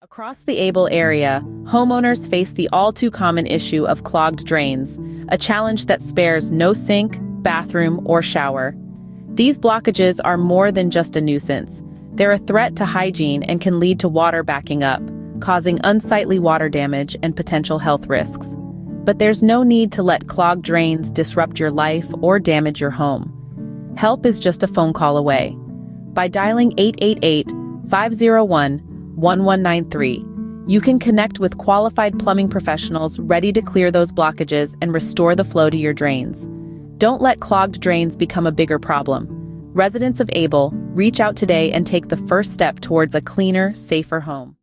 Across the Abell area, homeowners face the all-too-common issue of clogged drains, a challenge that spares no sink, bathroom, or shower. These blockages are more than just a nuisance. They're a threat to hygiene and can lead to water backing up, causing unsightly water damage and potential health risks. But there's no need to let clogged drains disrupt your life or damage your home. Help is just a phone call away. By dialing 888-501-1193, you can connect with qualified plumbing professionals ready to clear those blockages and restore the flow to your drains. Don't let clogged drains become a bigger problem. Residents of Abell, reach out today and take the first step towards a cleaner, safer home.